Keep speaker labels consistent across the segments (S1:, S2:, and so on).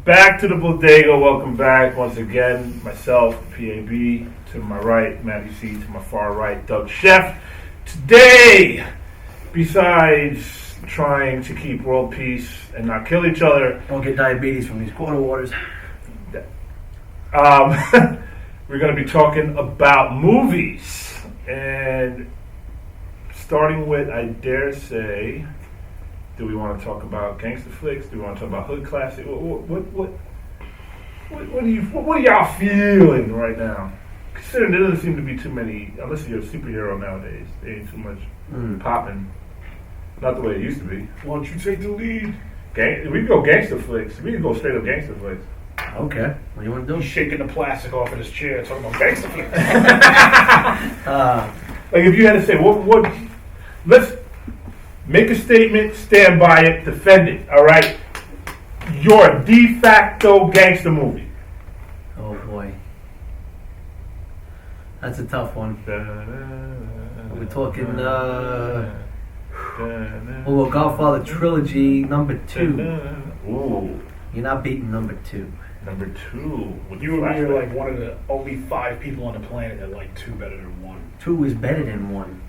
S1: Back to the bodega. Welcome back once again. Myself, P.A.B. To my right, Matty C. To my far right, Doug Chef. Today, besides trying to keep world peace and not kill each other,
S2: don't get diabetes from these quarter waters.
S1: We're going to be talking about movies. And starting with, I dare say, do we want to talk about gangster flicks? Do we want to talk about hood classic? What are y'all feeling right now? Considering there doesn't seem to be too many, unless you're a superhero nowadays, there ain't too much popping. Not the way it used to be.
S3: Why don't you take the lead?
S1: We can go gangster flicks. We can go straight up gangster flicks.
S2: Okay, what do you want to do?
S3: He's shaking the plastic off of his chair, talking about gangster flicks.
S1: Like if you had to say, what? Let's make a statement, stand by it, defend it. All right, your de facto gangster movie.
S2: Oh boy, that's a tough one. We're talking. Well, Godfather trilogy number 2.
S1: Ooh,
S2: You're not beating number 2.
S1: number 2.
S3: You and me are like one of the only 5 people on the planet that like 2 better than 1.
S2: 2 is better than 1.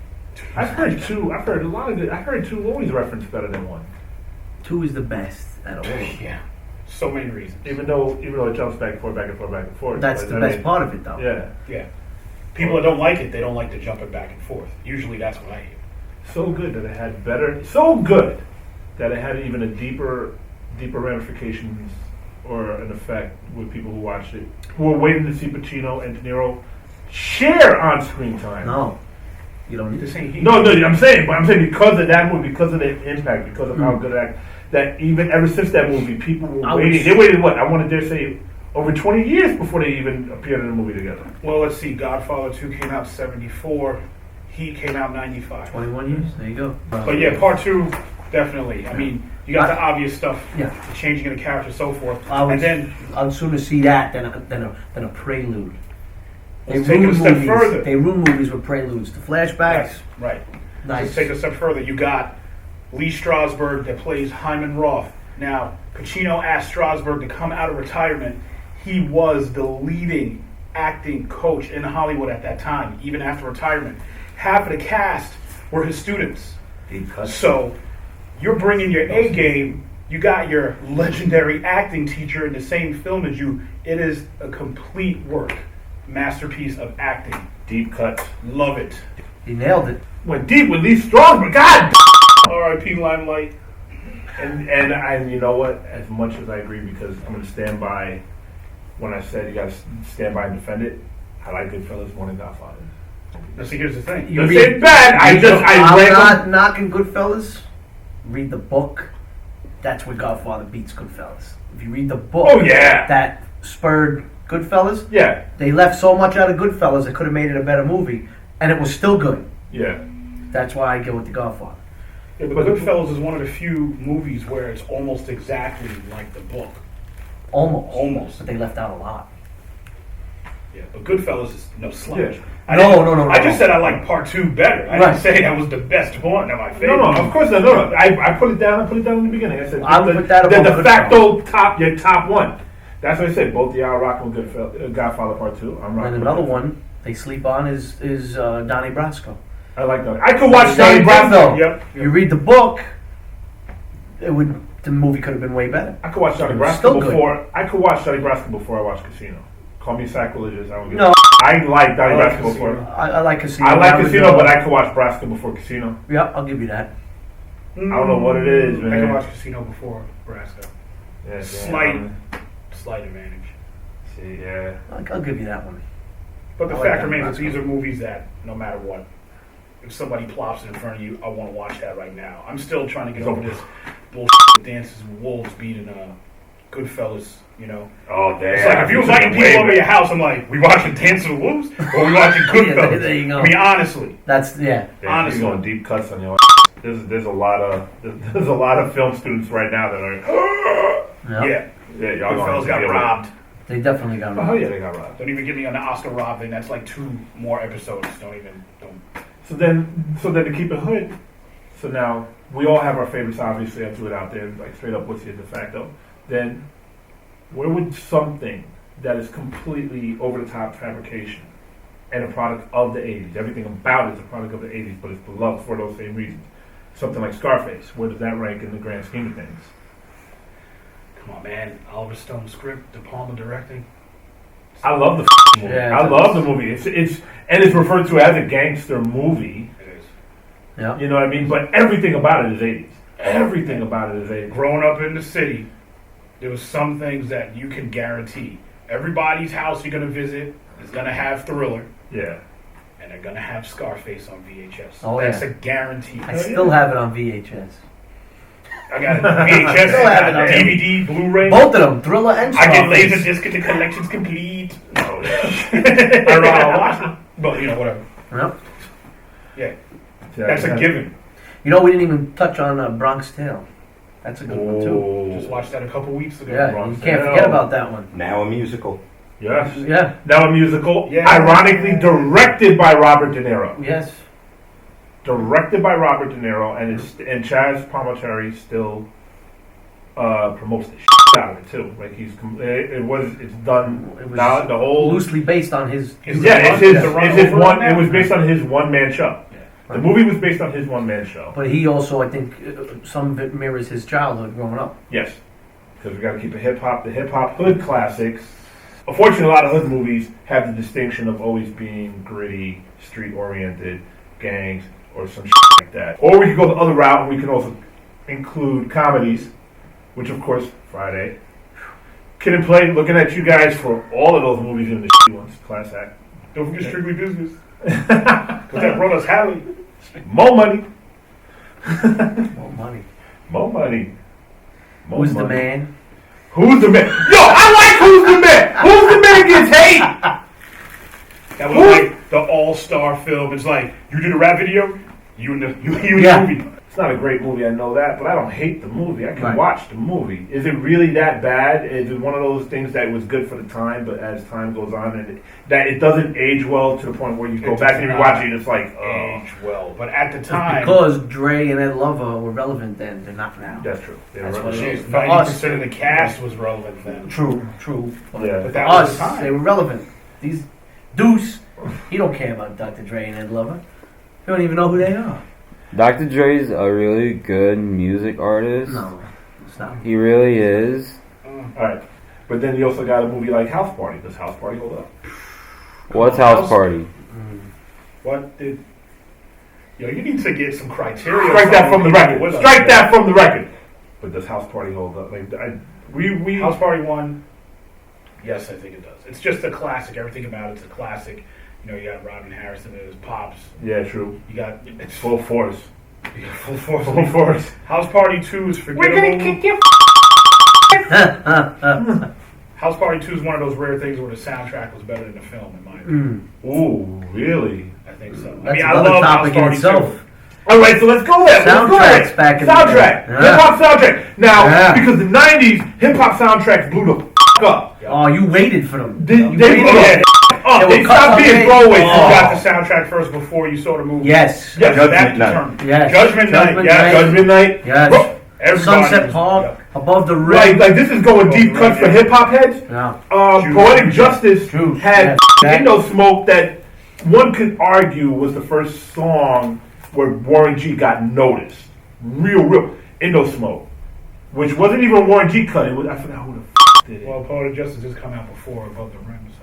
S1: I've heard 2. I've heard a lot of it. I heard 2 always referenced better than 1.
S2: 2 is the best out of all.
S3: Yeah, so many reasons.
S1: Even though it jumps back and forth, back and forth, back and forth.
S2: That's the best part of it, though.
S1: Yeah.
S3: People that don't like it, they don't like the jumping back and forth. Usually that's what I hear.
S1: So good that it had better. So good that it had even a deeper ramifications or an effect with people who watched it, who were waiting to see Pacino and De Niro share on-screen time.
S2: No, you don't need
S3: This ain't heat.
S1: No, I'm saying because of that movie, because of the impact, because of how good it acted, that even ever since that movie, people were waiting. They waited what? I want to dare say over 20 years before they even appeared in a movie together.
S3: Well, let's see. Godfather 2 came out 74. He came out 95.
S2: 21 years. There you go.
S3: But yeah, part 2, definitely. I mean, you got the obvious stuff,
S2: Yeah.
S3: the changing of the character, so forth.
S2: And then I'd sooner see that than a prelude.
S3: Let's take it a step further.
S2: They ruin movies with preludes. The flashbacks.
S3: Right.
S2: Nice.
S3: Let's take it a step further. You got Lee Strasberg that plays Hyman Roth. Now, Pacino asked Strasberg to come out of retirement. He was the leading acting coach in Hollywood at that time, even after retirement. Half of the cast were his students. So you're bringing your A game. You got your legendary acting teacher in the same film as you. It is a complete work. Masterpiece of acting.
S1: Deep cuts.
S3: Love it.
S2: He nailed it.
S1: Went deep with Lee Strasberg. God.
S3: R.I.P. Limelight.
S1: And you know what? As much as I agree, because I'm going to stand by when I said you got to stand by and defend it. I like Goodfellas more than Godfather.
S3: Now, see, here's the thing.
S1: You say bad.
S2: I'm not knocking Goodfellas. Read the book. That's where Godfather beats Goodfellas. If you read the book, that spurred Goodfellas.
S1: Yeah,
S2: they left so much out of Goodfellas it could have made it a better movie, and it was still good.
S1: Yeah,
S2: that's why I go with the Godfather.
S3: Yeah, but Goodfellas is one of the few movies where it's almost exactly like the book. Almost.
S2: But they left out a lot.
S3: Yeah, but Goodfellas is no slouch.
S1: Yeah.
S3: No. I just said I like part 2 better. I didn't say that was the best one of my favorite.
S1: No, of course not. No. I put it down. I put it down in the beginning. I said
S2: I would put that above
S1: the facto your top one. That's what I said. Both y'all rocking with Godfather Part 2. I'm rocking.
S2: And another one they sleep on is Donnie Brasco.
S1: I like that. I could watch Donnie Brasco. Yep.
S2: You read the book, the movie could have been way better.
S1: I could watch Donnie Brasco before. I could watch Donnie Brasco before I watch Casino. Call me sacrilegious. I like Donnie Brasco before.
S2: I like Casino.
S1: I like Casino, but I could watch Brasco before Casino.
S2: Yeah, I'll give you that.
S1: I don't know what it is, man.
S3: I can watch Casino before Brasco.
S1: Yeah,
S3: Slight advantage.
S1: See, yeah.
S2: I'll give you that one.
S3: But the fact remains that these are movies that, no matter what, if somebody plops it in front of you, I want to watch that right now. I'm still trying to get over this bullshit Dances with Wolves beating Goodfellas, you know.
S1: Oh, damn.
S3: It's like if you inviting people over your house, I'm like, we watching Dances with Wolves or we watching Goodfellas?
S2: There you go.
S3: I mean, honestly.
S2: That's
S3: honestly.
S1: You're going deep cuts on your There's a lot of film students right now that are y'all
S3: Goodfellas got robbed.
S2: They definitely got robbed.
S1: Oh yeah, they got robbed.
S3: Don't even get me on the Oscar rob thing. That's like 2 more episodes. Don't.
S1: So then to keep it hood. So now we all have our favorites. Obviously, I threw it out there like straight up. What's your de facto? Then where would something that is completely over-the-top fabrication and a product of the 80s, everything about it is a product of the 80s, but it's beloved for those same reasons, something like Scarface, where does that rank in the grand scheme of things?
S3: Come on, man. Oliver Stone script, De Palma directing.
S1: I love the movie.
S2: Yeah,
S1: I love the movie. It's referred to as a gangster movie.
S3: It is.
S2: Yeah.
S1: You know what I mean? But everything about it is 80s. Everything about it is 80s.
S3: Growing up in the city, there was some things that you can guarantee. Everybody's house you're going to visit is going to have Thriller.
S1: Yeah.
S3: And they're going to have Scarface on VHS.
S2: Oh,
S3: That's
S2: yeah.
S3: a guarantee.
S2: I still have it on VHS.
S3: I got it. VHS,
S2: Still have it on
S3: DVD, Blu-ray.
S2: Both of them, Thriller and
S3: I get
S2: Scarface.
S3: Laserdisc and the collection's complete.
S1: Oh, yeah.
S3: I rather watch it. But, whatever.
S2: Yep.
S3: Yeah. That's a given.
S2: We didn't even touch on Bronx Tale. That's a good one, too.
S3: Just watched that a couple weeks ago.
S2: Yeah,
S1: Bronx
S2: you can't
S1: Tale.
S2: forget about that one.
S4: Now a musical.
S1: Yes.
S2: Yeah.
S1: Now a musical,
S3: Yeah.
S1: ironically directed by Robert De Niro.
S2: Yes.
S1: Directed by Robert De Niro, and Chaz Palminteri still promotes the shit out of it too. Like it's done.
S2: It was
S1: now the whole
S2: loosely based on his.
S3: His-
S1: yeah, it's his
S3: over
S1: one.
S3: on
S1: It
S3: that?
S1: was based on his one man show.
S3: Yeah.
S1: The movie was based on his one man show.
S2: But he also, I think, some of it mirrors his childhood growing up.
S1: Yes, because we got to keep the hip hop hood classics. Unfortunately, a lot of hood movies have the distinction of always being gritty, street oriented, gangs, or some shit like that. Or we could go the other route, and we can also include comedies, which of course Friday. Kid and Play, looking at you guys for all of those movies in the shitty ones. Class act.
S3: Don't forget Strictly Business. Because that brought us Hallie.
S1: More money.
S2: More money.
S1: More money. More
S2: Who's
S1: money.
S2: the man?
S1: Who's the man? Yo, I like Who's the Man. Who's the Man gets hate.
S3: That was like the all-star film. It's like, you did a rap video, you in the
S2: Yeah.
S3: movie.
S1: It's not a great movie, I know that, but I don't hate the movie. I can
S2: Right.
S1: watch the movie. Is it really that bad? Is it one of those things that was good for the time, but as time goes on, and that it doesn't age well to the point where you go
S3: It
S1: back
S3: does
S1: and you
S3: not
S1: watch it, and it's like, oh,
S3: Age well. But at the time,
S2: Because Dre and Ed Lover were relevant then. They're not now.
S1: that's true. They
S2: That's
S1: were-
S2: what it is. For
S3: 90% of the cast was relevant then.
S2: True. But
S1: Yeah.
S3: But
S2: for
S3: that was
S2: us,
S3: the time.
S2: they were relevant. These Deuce, he don't care about Dr. Dre and Ed Lover. He don't even know who they are.
S5: Dr. Dre's a really good music artist.
S2: No, it's not.
S5: He really is.
S1: All right, but then you also got a movie like House Party. Does House Party hold up?
S5: What's House Party?
S3: What did... Yo, you need to get some criteria.
S1: Strike that from the record.
S3: With us,
S1: Strike
S3: man.
S1: that from the record. But does House Party hold up? Like we
S3: House Party 1, yes, I think it does. It's just a classic. Everything about it's a classic. You got Robin Harrison and his pops.
S1: Yeah, true.
S3: You got it's
S1: Full force.
S3: you got full force.
S1: Full force.
S3: House Party 2 is forgettable.
S1: your.
S3: House Party 2 is one of those rare things where the soundtrack was better than the film, in my opinion.
S1: Ooh, really?
S3: I think so.
S2: That's
S3: I
S2: another
S3: love
S2: topic
S3: House
S2: in
S3: Party
S2: itself.
S3: 2.
S1: All right, so let's go there.
S2: Soundtracks back in the day.
S1: Soundtrack.
S2: Yeah.
S1: Hip hop soundtrack. Now,
S2: Yeah.
S1: because the '90s hip hop soundtracks blew the up.
S2: Oh, you waited for them.
S1: They
S2: You
S1: blew
S2: waited.
S1: the up.
S2: They
S1: They
S2: were cut
S1: stopped being
S2: away.
S1: throwaways.
S3: You
S2: Oh.
S3: got the soundtrack first before you saw the movie.
S2: Yes.
S1: Yes,
S3: That
S4: Judgment Night.
S3: determined.
S2: Yes.
S3: Judgment Night. Yeah.
S1: Judgment Night.
S2: Yes.
S1: Bro,
S3: Everybody
S2: Sunset
S3: was-
S2: Park,
S3: yeah.
S2: above the
S1: Like
S2: rim.
S1: this is going deep cuts for hip hop heads.
S2: No.
S3: Juice.
S1: Poetic Justice
S2: Juice,
S1: had
S2: yeah.
S1: Indo Smoke that one could argue was the first song where Warren G got noticed. Real. Indo Smoke. Which wasn't even Warren G cut. It was, I forgot who the did it.
S3: Well, Poetic Justice just come out before Above the Rim, so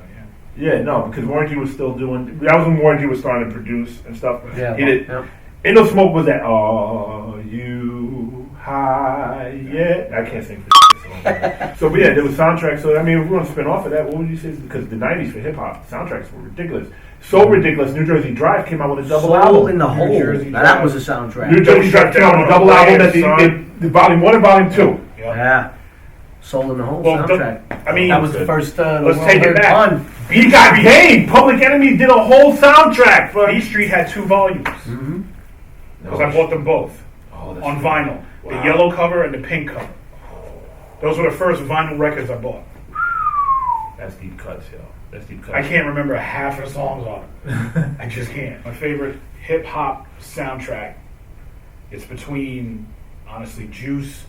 S3: yeah.
S1: Yeah, no, because Warren G was still doing. That was when Warren G was starting to produce and stuff.
S2: Yeah.
S1: He did.
S2: Yeah.
S1: Indo Smoke was that. Are you high yet? I can't sing for shit. So, but yeah, there was soundtracks. So, I mean, if we want to spin off of that, what would you say? Because the '90s for hip hop soundtracks were ridiculous. So ridiculous. New Jersey Drive came out with a double
S2: Soul
S1: album.
S2: in the Hole.
S3: Jersey
S2: Now, that
S3: Drive.
S2: was a soundtrack.
S1: New Jersey Drive came out with a double album that the volume 1 and volume 2.
S2: Yeah. Soul in the Hole
S3: Well,
S2: soundtrack.
S3: I mean,
S2: That was the first.
S3: let's take it back.
S2: Pun.
S1: He got paid. Public Enemy did a whole soundtrack for.
S3: B Street had 2 volumes
S2: Mm-hmm.
S3: because I bought them both
S1: Oh, that's
S3: on
S1: true.
S3: vinyl.
S1: Wow.
S3: The yellow cover and the pink cover. Those were the first vinyl records I bought.
S1: That's deep cuts, yo. That's deep cuts.
S3: I can't remember half of the songs on it. I just can't. My favorite hip hop soundtrack. It's between honestly Juice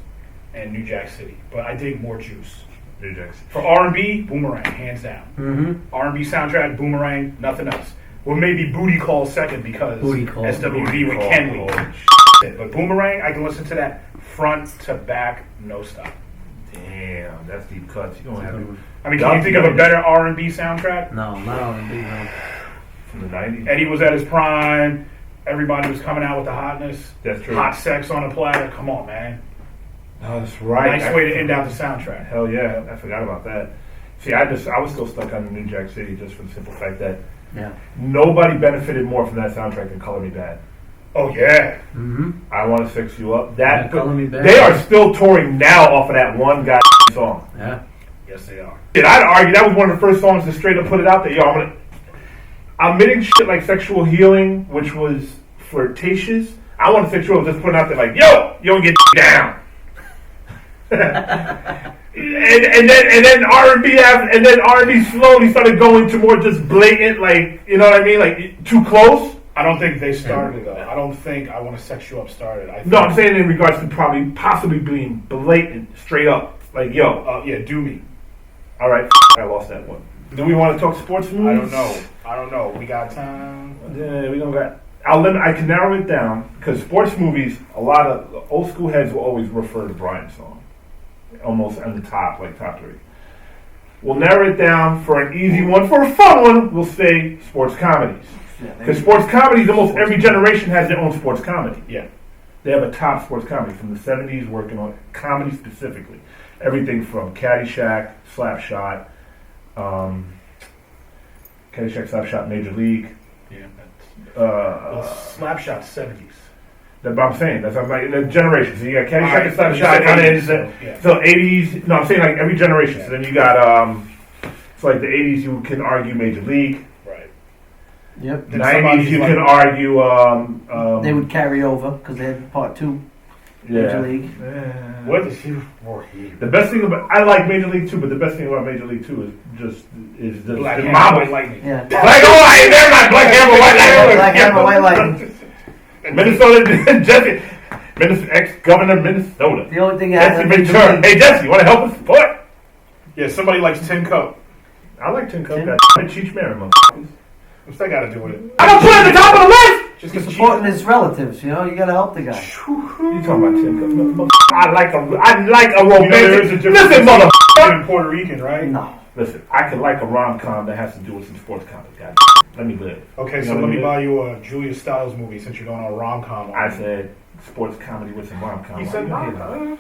S3: and New Jack City, but I dig more Juice.
S1: New Jack City.
S3: For R&B, Boomerang, hands down.
S2: Mm-hmm.
S3: R&B soundtrack, Boomerang, nothing else. Well, maybe Booty Call second because SWV with Kenley. But Boomerang, I can listen to that front to back, no stop.
S1: Damn, that's deep cuts. You don't have it.
S3: I mean, can you think of a better R&B soundtrack?
S2: No, not R&B, no.
S1: From the 90s?
S3: Eddie was at his prime. Everybody was coming out with the hotness.
S1: That's true.
S3: Hot sex on a platter. Come on, man.
S1: Oh, that's right.
S3: Nice way to end out the soundtrack.
S1: Hell yeah, I forgot about that. See, I was still stuck on New Jack City just for the simple fact that nobody benefited more from that soundtrack than Color Me Bad.
S3: Oh yeah.
S2: Mm-hmm.
S1: I Want to Sex You Up. That
S2: Color Me Bad.
S1: They are still touring now off of that one guy song.
S2: Yeah.
S3: Yes, they are.
S1: And I'd argue that was one of the first songs to straight up put it out there. Yo, I'm admitting shit like Sexual Healing, which was flirtatious. I Want to Sex You Up just putting out there like, yo, you don't get down. and then R&B slowly started going to more just blatant, like, you know what I mean, like too close.
S3: I don't think they started though. I don't think I Want to Sex You Up started.
S1: No, I'm saying in regards to possibly being blatant, straight up, like yo,
S3: yeah, do me.
S1: All right, I lost that one. Do we want to talk sports movies?
S3: I don't know. We got time.
S1: Yeah, we don't got. I can narrow it down because sports movies, a lot of the old school heads will always refer to Brian's song, almost on the top, like top three. We'll narrow it down for an easy one. For a fun one, we'll say sports comedies. Because sports comedies, almost every generation has their own sports comedy.
S3: Yeah.
S1: They have a top sports comedy from the 70s working on comedy specifically. Everything from Caddyshack, Slapshot, Major League.
S3: Yeah. Slapshot 70s.
S1: That's what I'm saying. That's what I'm like in the generation. So you got Caddyshack and Slapshot. So 80s. No, I'm saying like every generation. So then you got so like the 80s you can argue Major League.
S3: Right.
S2: Yep.
S1: 90s you can argue.
S2: They would carry over because they had part 2. Major League.
S3: What is he?
S1: The best thing about I like Major League 2, but the best thing about Major League 2 is the
S3: Black Hammer, White Lightning.
S2: Yeah.
S1: Black White, they're not Black Hammer, White Lightning.
S2: Black Hammer, White Lightning.
S1: Minnesota, Jesse, ex-governor of Minnesota.
S2: The only thing
S1: Jesse Ventura. Hey Jesse, you want to help us support?
S3: Yeah, somebody likes Tin Cup.
S1: I like Tin Cup. I Cheech Marin,
S3: What's that got to do with it?
S1: I don't put it at the top of the list.
S2: Just supporting his relatives, you know. You gotta help the guy.
S1: You talking about Tin Cup? I like a romantic.
S3: Listen, mother. Puerto Rican, right?
S2: No.
S1: Listen, I could like a rom-com that has to do with some sports comedy. God, let me live.
S3: Okay, so let me buy you a Julia Stiles movie since you're going on a rom-com.
S1: I said sports comedy with some rom-com.
S3: You said rom-com.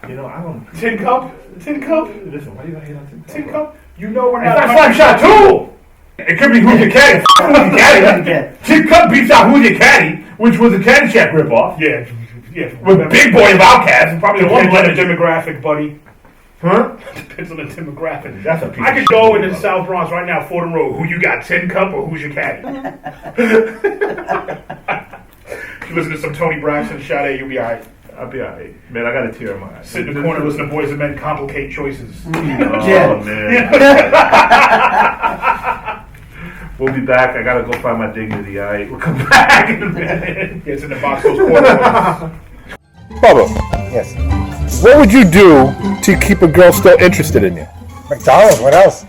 S1: You know, I don't.
S3: Tin Cup.
S1: Listen, why you gonna hate on Tin Cup?
S3: Tin Cup. You know we're not.
S1: That's Slapshot too. It could be Who's Your Caddy. Who's Your Caddy. Tin Cup beats out Who's Your Caddy, which was a Caddyshack ripoff.
S3: Yeah.
S1: With Big Boy of Outkast, probably the one
S3: on the demographic, buddy.
S1: Huh?
S3: Depends on the demographic.
S1: That's a piece
S3: I could go into the South Bronx right now, Fordham Road. Who you got, Tin Cup or Who's Your Caddy? You listen to some Tony Braxton, Sade, you'll be alright.
S1: I'll be alright. Man, I got a tear in my eye.
S3: Sit in the corner, listen to Boys and Men complicate choices.
S1: Oh, man. We'll be back. I gotta go find my dignity, alright? We'll come back in a minute.
S3: It's in the box, those corners.
S4: Bubba,
S6: Yes.
S4: what would you do to keep a girl still interested in you?
S6: McDonald's, what else?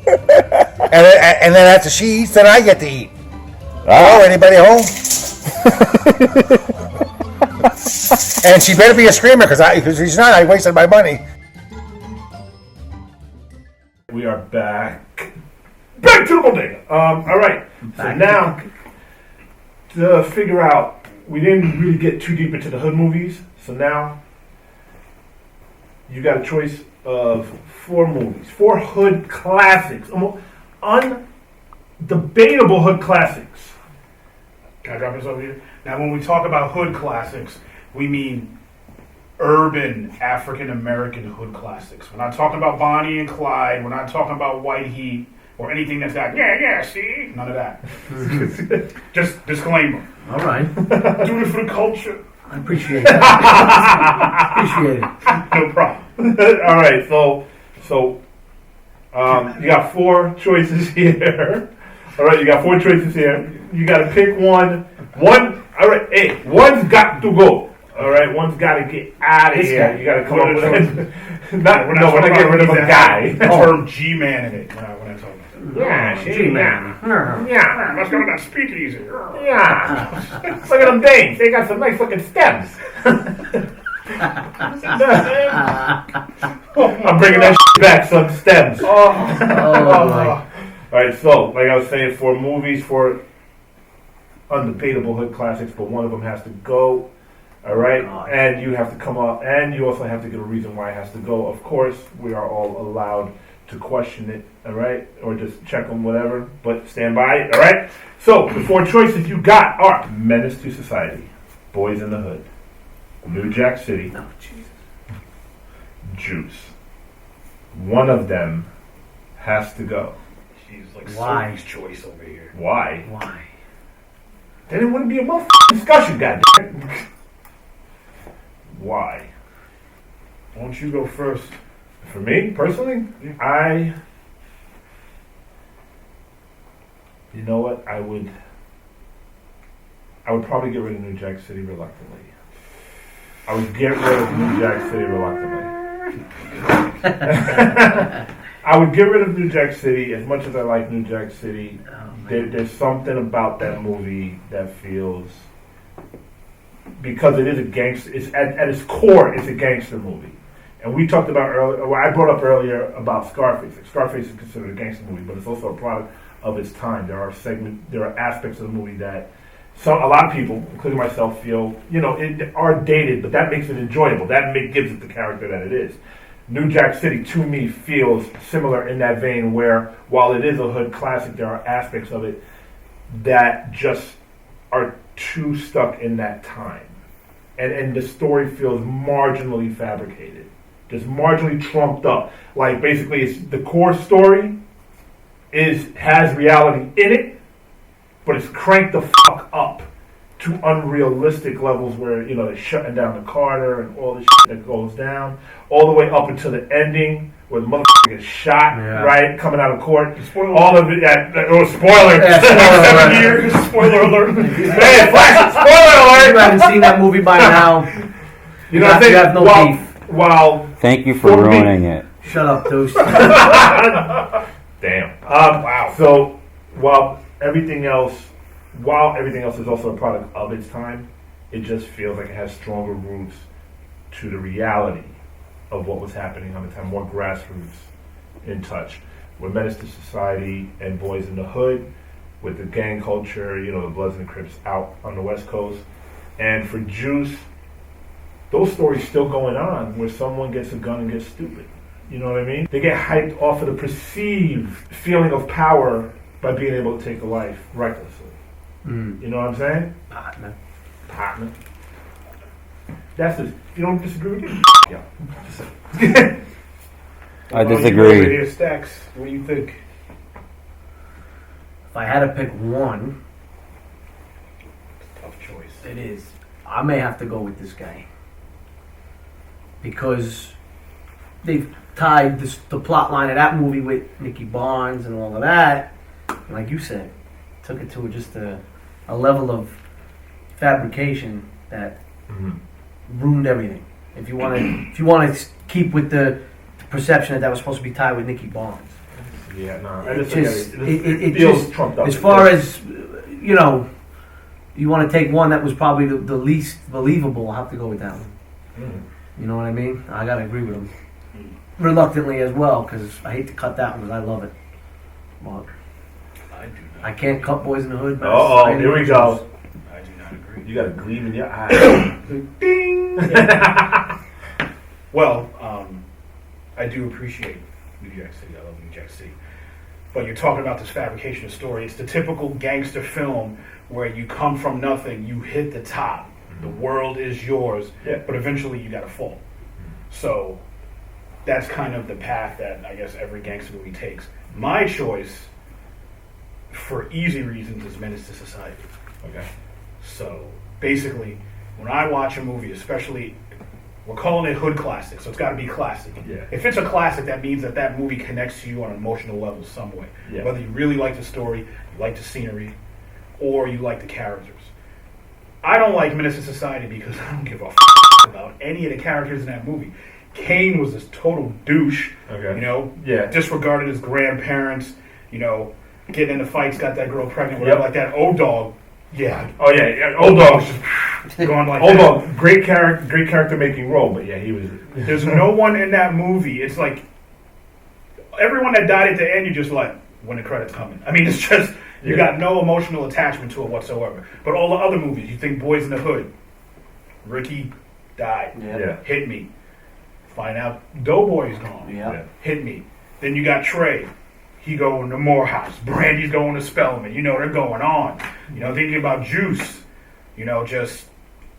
S6: and then after she eats, then I get to eat. Oh, anybody home? And she better be a screamer, because she's not, I wasted my money.
S1: We are back. Back to the bodega. Alright. So now, to figure out, we didn't really get too deep into the hood movies. So now, you got a choice of 4 movies. 4 hood classics. Undebatable hood classics.
S3: Can I drop this over here? Now, when we talk about hood classics, we mean urban African-American hood classics. We're not talking about Bonnie and Clyde. We're not talking about White Heat or anything that's got, see? None of that. Just disclaimer.
S2: All right.
S3: Do it for the culture.
S2: I appreciate it. Appreciate it.
S3: No problem.
S1: All right, so you got 4 choices here. All right, you got 4 choices here. You got to pick one. All right, hey, one's got to go. All right, one's got to get out of
S2: This
S1: here.
S2: guy.
S1: You got to come up with
S3: We're not
S1: we're not
S3: talking
S1: getting rid of
S3: about
S1: a guy.
S3: The term G-man in it. We're not talking about that.
S1: Yeah,
S2: G-man.
S1: Yeah.
S3: Let's go to that speakeasy.
S1: Yeah. Look at them dames. They got some nice looking stems. I'm bringing that back, some stems.
S2: Oh, my.
S1: All right, so like I was saying, for movies, for undebatable hood classics, but one of them has to go. All right, and you have to come up, and you also have to give a reason why it has to go. Of course, we are all allowed to question it. All right, or just check them, whatever. But stand by it. All right. So the four choices you got are Menace to Society, Boys in the Hood, New Jack City,
S2: Oh, Jesus.
S1: Juice. One of them has to go.
S3: She's like
S2: Why?
S3: Sophie's choice over here.
S1: Why?
S2: Why?
S1: Then it wouldn't be a motherfucking discussion, goddamn. Why?
S3: Why don't you go first?
S1: For me, personally, you know what? I would probably get rid of New Jack City reluctantly. I would get rid of New Jack City reluctantly. I would get rid of New Jack City. As much as I like New Jack City, there's something about that movie that feels, because it is a gangster. It's at its core, it's a gangster movie. And we talked about earlier. Well, I brought up earlier about Scarface. Like, Scarface is considered a gangster movie, but it's also a product of its time. There are aspects of the movie that a lot of people, including myself, feel are dated, but that makes it enjoyable. That gives it the character that it is. New Jack City, to me, feels similar in that vein, where while it is a hood classic, there are aspects of it that just are too stuck in that time, and the story feels marginally fabricated. Just marginally trumped up. Like, basically, it's the core story has reality in it, but it's cranked the fuck up to unrealistic levels where, they're shutting down the Carter and all the shit that goes down, all the way up until the ending where the motherfucker gets shot, right, coming out of court. All of it, spoiler.
S2: Yeah, spoiler
S3: 7 years, spoiler alert.
S1: Hey, flash, spoiler alert.
S2: You haven't seen that movie by now.
S1: You know what I'm saying?
S2: You have no beef.
S5: Thank you for ruining it.
S2: Shut up, Deuce.
S1: Damn.
S3: Wow.
S1: So while everything else is also a product of its time, it just feels like it has stronger roots to the reality of what was happening on the time, more grassroots in touch. With Menace to Society and Boys in the Hood, with the gang culture, the Bloods and the Crips out on the West Coast. And for Juice, those stories still going on where someone gets a gun and gets stupid. You know what I mean? They get hyped off of the perceived feeling of power by being able to take a life recklessly. You know what I'm saying? Partner. That's just, you don't disagree with me? Yeah.
S5: I
S3: Over
S5: disagree.
S3: here, Stacks. What do you think?
S2: If I had to pick one,
S3: Tough choice.
S2: it is. I may have to go with this guy. Because they've tied the plot line of that movie with Nicky Barnes and all of that. And like you said, took it to just a level of fabrication that ruined everything. If you want to keep with the perception that was supposed to be tied with Nicky Barnes.
S1: Yeah, no.
S2: It
S1: feels
S2: just,
S1: trumped up.
S2: as far as, you want to take one that was probably the least believable, I'll have to go with that one. You know what I mean? I got to agree with him. Reluctantly as well, because I hate to cut that one because I love it. But
S3: I do not.
S2: I can't cut Boys in the Hood.
S1: Here we go.
S3: I do not agree.
S1: You got a gleam in your eye.
S3: Ding! Well, I do appreciate New Jack City. I love New Jack City. But you're talking about this fabrication of story. It's the typical gangster film where you come from nothing, you hit the top, the world is yours, but eventually you got to fall. So that's kind of the path that I guess every gangster movie takes. My choice, for easy reasons, is Menace to Society.
S1: Okay.
S3: So basically, when I watch a movie, especially, we're calling it hood classic, so it's got to be classic.
S1: Yeah.
S3: If it's a classic, that means that movie connects to you on an emotional level some way.
S1: Yeah. Whether
S3: you really like the story, you like the scenery, or you like the characters. I don't like Menace to Society because I don't give a about any of the characters in that movie. Kane was this total douche.
S1: Okay.
S3: You know,
S1: Yeah.
S3: disregarded his grandparents. You know, getting into fights, got that girl pregnant, whatever like that. O-Dog, yeah.
S1: Oh yeah. Old Dog.
S3: Going like
S1: Old
S3: that.
S1: Dog. Great character making role, but yeah, he was.
S3: There's no one in that movie. It's like everyone that died at the end, you just like when the credits coming. I mean, it's just you got no emotional attachment to it whatsoever. But all the other movies, you think Boys in the Hood, Ricky died.
S1: Yeah.
S3: Hit me. Find out Doughboy's gone.
S2: Yeah.
S3: Hit me. Then you got Trey. He going to Morehouse. Brandy's going to Spellman. You know, they're going on. You know, thinking about Juice. You know, just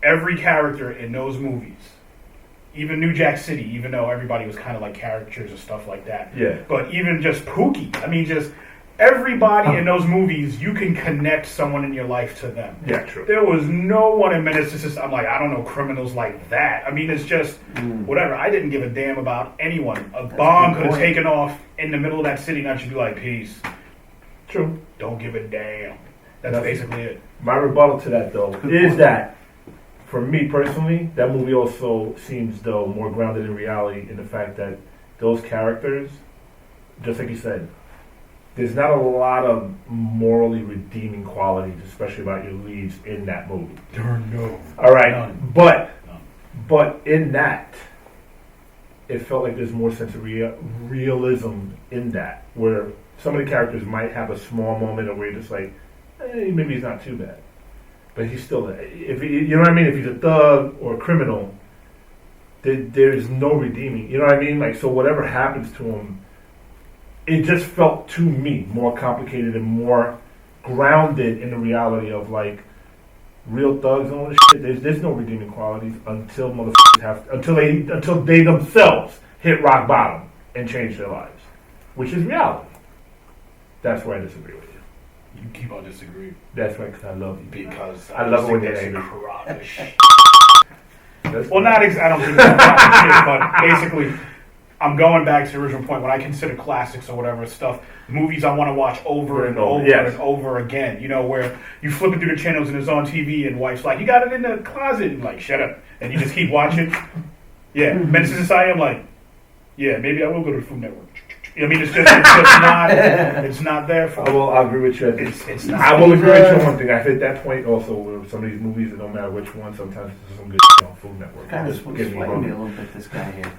S3: every character in those movies. Even New Jack City, even though everybody was kind of like caricatures and stuff like that.
S1: Yeah.
S3: But even just Pookie. I mean, just everybody in those movies, you can connect someone in your life to them.
S1: Yeah, true.
S3: There was no one in Menace to Society. I'm like, I don't know criminals like that. I mean, it's just whatever. I didn't give a damn about anyone. A bomb could have taken off in the middle of that city, and I should be like, peace.
S1: True.
S3: Don't give a damn. That's basically it.
S1: My rebuttal to that, though, is that, for me personally, that movie also seems, though, more grounded in reality in the fact that those characters, just like you said, there's not a lot of morally redeeming qualities, especially about your leads in that movie.
S3: There are no.
S1: All right,
S3: None.
S1: but in that, it felt like there's more sense of realism in that, where some of the characters might have a small moment where you're just like, maybe he's not too bad, but he's still, if you know what I mean, if he's a thug or a criminal, there's no redeeming. You know what I mean? Like, so whatever happens to him, it just felt to me more complicated and more grounded in the reality of like real thugs and all this shit. There's no redeeming qualities until motherfuckers until they themselves hit rock bottom and change their lives, which is reality. That's where I disagree with you.
S3: You keep on disagreeing.
S1: That's right, because I love you.
S3: Because
S1: I love it when
S3: think
S1: you're
S3: that's
S1: angry.
S3: rubbish.
S1: Well,
S3: I don't think that's but basically, I'm going back to the original point. When I consider classics or whatever stuff, movies I want to watch over and over
S1: yes.
S3: and over again. You know, where you flip it through the channels and it's on TV and wife's like, you got it in the closet. And like, shut up. And you just keep watching. Yeah. Menace to Society, I'm like, yeah, maybe I will go to the Food Network. I mean, it's just not, it's not there for me.
S1: I'll agree with you.
S3: It's not.
S1: I will agree with you on one thing. I've hit that point also where some of these movies, it don't matter which one, sometimes there's some good on Food Network.
S2: Kind of
S1: Just
S2: swayed
S1: get
S2: me
S1: me
S2: a
S1: wrong.
S2: little bit, this guy here.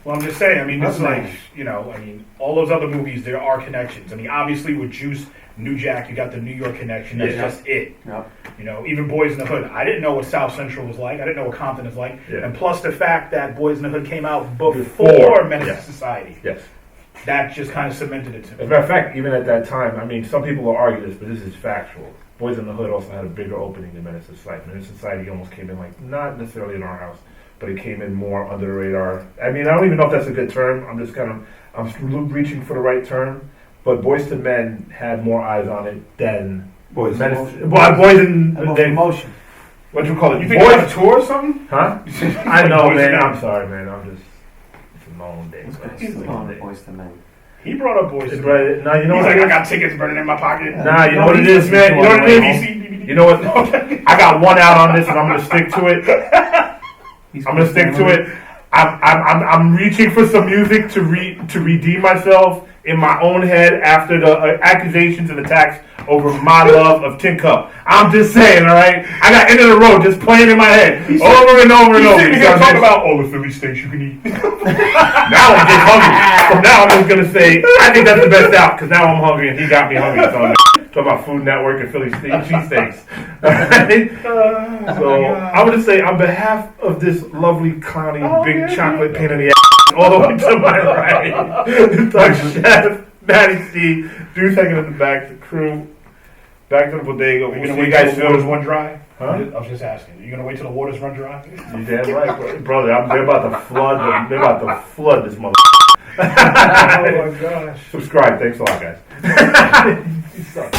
S3: Well, I'm just saying, I mean, it's
S2: Okay.
S3: like, you know, I mean, all those other movies, there are connections. I mean, obviously with Juice, New Jack, you got the New York connection. That's
S1: Yeah.
S3: just it.
S2: Yep.
S3: You know, even Boys in the Hood. I didn't know what South Central was like. I didn't know what Compton is like.
S1: Yeah.
S3: And plus the fact that Boys in the Hood came out before
S1: Before,
S3: Menace
S1: yes.
S3: to Society.
S1: Yes.
S3: That just kind of cemented it to
S1: As
S3: me.
S1: a matter of fact, even at that time, I mean, some people will argue this, but this is factual. Boys in the Hood also had a bigger opening than Menace to Society. Menace to Society almost came in like, not necessarily in our house, but it came in more under the radar. I mean, I don't even know if that's a good term. I'm reaching for the right term. But Boys to Men had more eyes on it than
S6: Boys in
S1: Menace. Well, Boys in
S2: Emotion.
S1: what you call it?
S3: You think
S1: Boys
S3: on a tour or something?
S1: Huh? I know,
S3: Boys
S1: man.
S3: to Men.
S1: I'm sorry, man. I'm just. It's a long day.
S2: This
S1: bro.
S2: guy's
S1: It's a
S2: still
S1: long
S2: on
S1: day.
S2: Boys to Men.
S3: He brought up Boys to Men.
S1: But, nah, you know
S3: He's
S1: what?
S3: like, I got tickets burning in my pocket.
S1: Nah, you know
S2: No,
S1: what it
S2: he's
S1: is, man. You know what it
S2: listening
S1: is. You know what? I got one out on this, and I'm gonna stick to it.
S2: He's
S1: I'm gonna stick to it. I'm reaching for some music to redeem myself in my own head after the accusations and attacks over my love of Tin Cup. I'm just saying, all right. I got End of the Road just playing in my head over and over and over.
S3: He's here talking about all the Philly steaks you can eat.
S1: Now I'm just hungry. From now I'm just gonna say I think that's the best out because now I'm hungry and he got me hungry. So I'm talking about Food Network and Philly cheesesteaks. So I would just say on behalf of this lovely clowny big chocolate pain in the ass, all the way to my right, Doug Chef, Matty C, Deuce hanging in the back, the crew, back to the bodega.
S3: Are you
S1: We'll
S3: gonna
S1: see
S3: wait
S1: you
S3: till
S1: guys
S3: the waters
S1: soon.
S3: run dry?
S1: Huh?
S3: I was just asking. Are you gonna wait till the waters run dry?
S1: You damn right, brother. They're about to flood. They're about to flood this mother.
S3: Oh my gosh.
S1: Subscribe. Thanks a lot, guys. You suck.